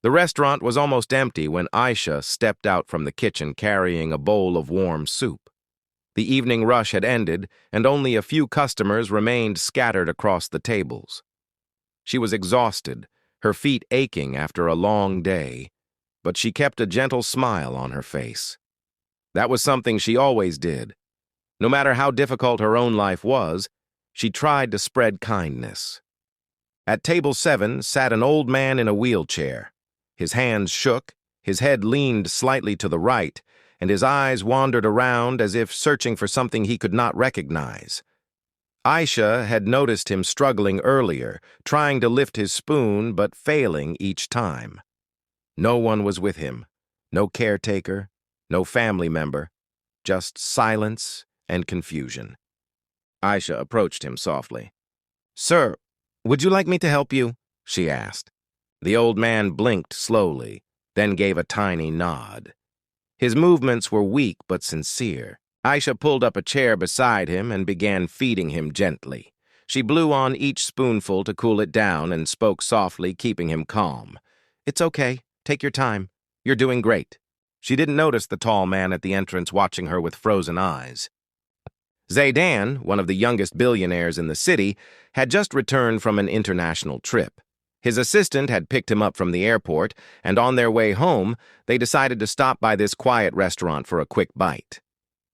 The restaurant was almost empty when Aisha stepped out from the kitchen carrying a bowl of warm soup. The evening rush had ended, and only a few customers remained scattered across the tables. She was exhausted, her feet aching after a long day, but she kept a gentle smile on her face. That was something she always did. No matter how difficult her own life was, she tried to spread kindness. At table 7 sat an old man in a wheelchair. His hands shook, his head leaned slightly to the right, and his eyes wandered around as if searching for something he could not recognize. Aisha had noticed him struggling earlier, trying to lift his spoon but failing each time. No one was with him, no caretaker, no family member, just silence and confusion. Aisha approached him softly. "Sir, would you like me to help you?" she asked. The old man blinked slowly, then gave a tiny nod. His movements were weak but sincere. Aisha pulled up a chair beside him and began feeding him gently. She blew on each spoonful to cool it down and spoke softly, keeping him calm. "It's okay. Take your time. You're doing great." She didn't notice the tall man at the entrance watching her with frozen eyes. Zaidan, one of the youngest billionaires in the city, had just returned from an international trip. His assistant had picked him up from the airport, and on their way home, they decided to stop by this quiet restaurant for a quick bite.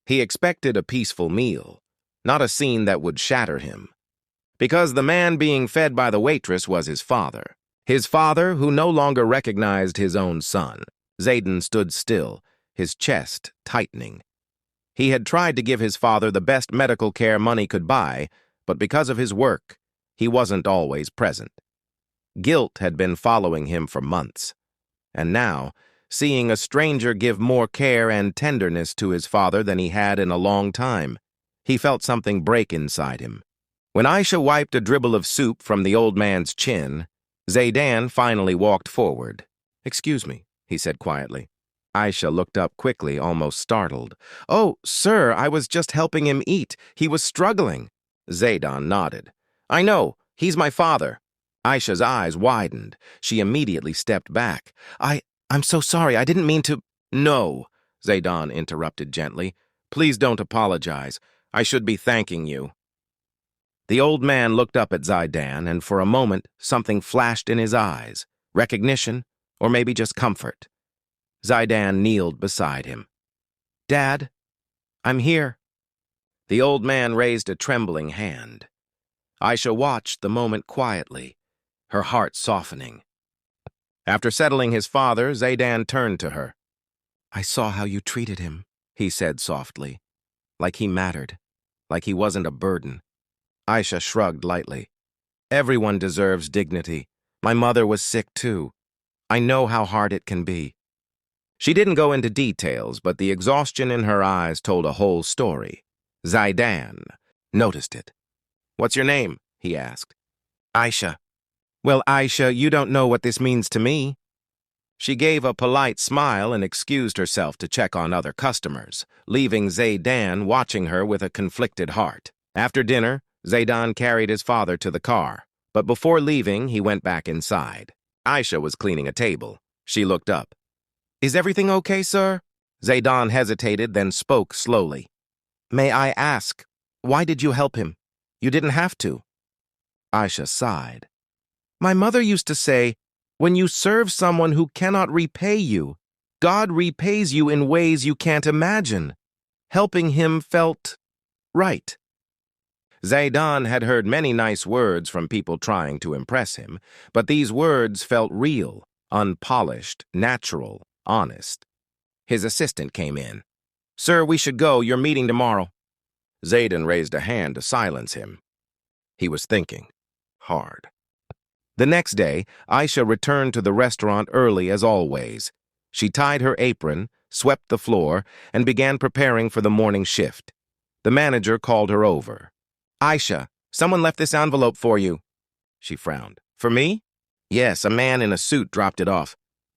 He expected a peaceful meal, not a scene that would shatter him. Because the man being fed by the waitress was his father who no longer recognized his own son. Zaidan stood still, his chest tightening. He had tried to give his father the best medical care money could buy, but because of his work, he wasn't always present. Guilt had been following him for months, and now, seeing a stranger give more care and tenderness to his father than he had in a long time, he felt something break inside him. When Aisha wiped a dribble of soup from the old man's chin, Zaidan finally walked forward. "Excuse me," he said quietly. Aisha looked up quickly, almost startled. "Oh, sir, I was just helping him eat. He was struggling." Zaidan nodded. "I know. He's my father." Aisha's eyes widened. She immediately stepped back. I'm so sorry. I didn't mean to—" "No," Zaidan interrupted gently. "Please don't apologize. I should be thanking you." The old man looked up at Zaidan, and for a moment, something flashed in his eyes. Recognition, or maybe just comfort. Zaidan kneeled beside him. "Dad, I'm here." The old man raised a trembling hand. Aisha watched the moment quietly, her heart softening. After settling his father, Zaidan turned to her. "I saw how you treated him," he said softly. Like he mattered, like he wasn't a burden. Aisha shrugged lightly. "Everyone deserves dignity. My mother was sick too. I know how hard it can be." She didn't go into details, but the exhaustion in her eyes told a whole story. Zaidan noticed it. "What's your name?" he asked. "Aisha." "Well, Aisha, you don't know what this means to me." She gave a polite smile and excused herself to check on other customers, leaving Zaidan watching her with a conflicted heart. After dinner, Zaidan carried his father to the car, but before leaving, he went back inside. Aisha was cleaning a table. She looked up. "Is everything okay, sir?" Zaidan hesitated, then spoke slowly. "May I ask, why did you help him? You didn't have to." Aisha sighed. "My mother used to say, when you serve someone who cannot repay you, God repays you in ways you can't imagine. Helping him felt right." Zaidan had heard many nice words from people trying to impress him, but these words felt real, unpolished, natural, honest. His assistant came in. "Sir, we should go. You're meeting tomorrow." Zaidan raised a hand to silence him. He was thinking hard. The next day, Aisha returned to the restaurant early as always. She tied her apron, swept the floor, and began preparing for the morning shift. The manager called her over. "Aisha, someone left this envelope for you." She frowned. "For me?" "Yes, a man in a suit dropped it off."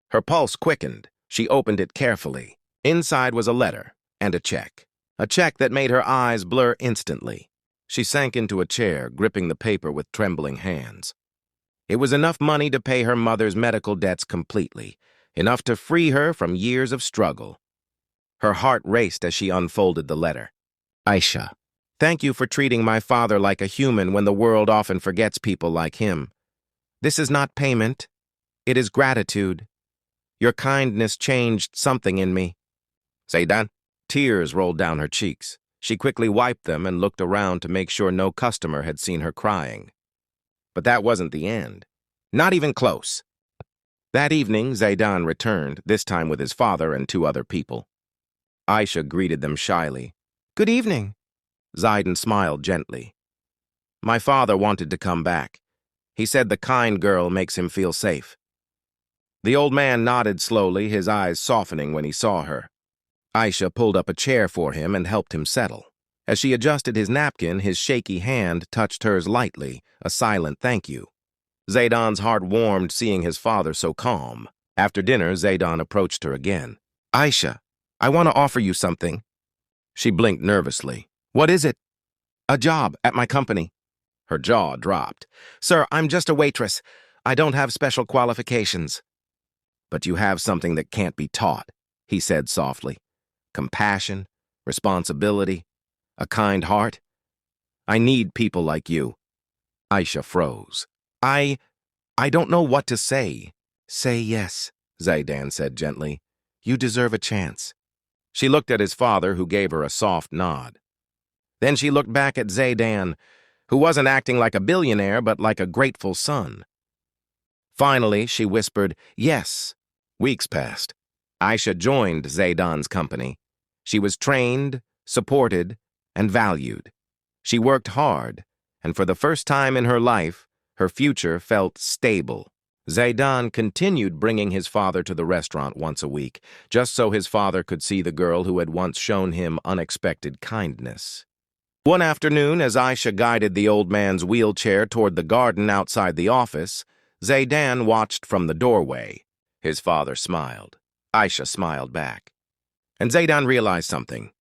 Her pulse quickened. She opened it carefully. Inside was a letter and a check that made her eyes blur instantly. She sank into a chair, gripping the paper with trembling hands. It was enough money to pay her mother's medical debts completely, enough to free her from years of struggle. Her heart raced as she unfolded the letter. Aisha, thank you for treating my father like a human when the world often forgets people like him. This is not payment. It is gratitude. Your kindness changed something in me. Zaidan? Tears rolled down her cheeks. She quickly wiped them and looked around to make sure no customer had seen her crying. But that wasn't the end. Not even close. That evening, Zaidan returned, this time with his father and 2 other people. Aisha greeted them shyly. Good evening. Zaidan smiled gently. My father wanted to come back. He said the kind girl makes him feel safe. The old man nodded slowly, his eyes softening when he saw her. Aisha pulled up a chair for him and helped him settle. As she adjusted his napkin, his shaky hand touched hers lightly, a silent thank you. Zaidan's heart warmed seeing his father so calm. After dinner, Zaidan approached her again. Aisha, I want to offer you something. She blinked nervously. What is it? A job at my company. Her jaw dropped. Sir, I'm just a waitress. I don't have special qualifications. But you have something that can't be taught, he said softly. Compassion, responsibility, a kind heart. I need people like you. Aisha froze. I don't know what to say. Say yes, Zaidan said gently. You deserve a chance. She looked at his father, who gave her a soft nod. Then she looked back at Zaidan, who wasn't acting like a billionaire, but like a grateful son. Finally, she whispered, yes. Weeks passed. Aisha joined Zaidan's company. She was trained, supported, and valued. She worked hard, and for the first time in her life, her future felt stable. Zaidan continued bringing his father to the restaurant once a week, just so his father could see the girl who had once shown him unexpected kindness. One afternoon, as Aisha guided the old man's wheelchair toward the garden outside the office, Zaidan watched from the doorway. His father smiled. Aisha smiled back. And Zaidan realized something.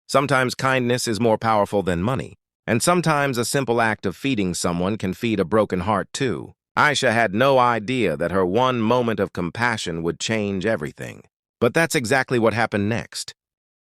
Sometimes kindness is more powerful than money, and sometimes a simple act of feeding someone can feed a broken heart too. Aisha had no idea that her one moment of compassion would change everything. But that's exactly what happened next.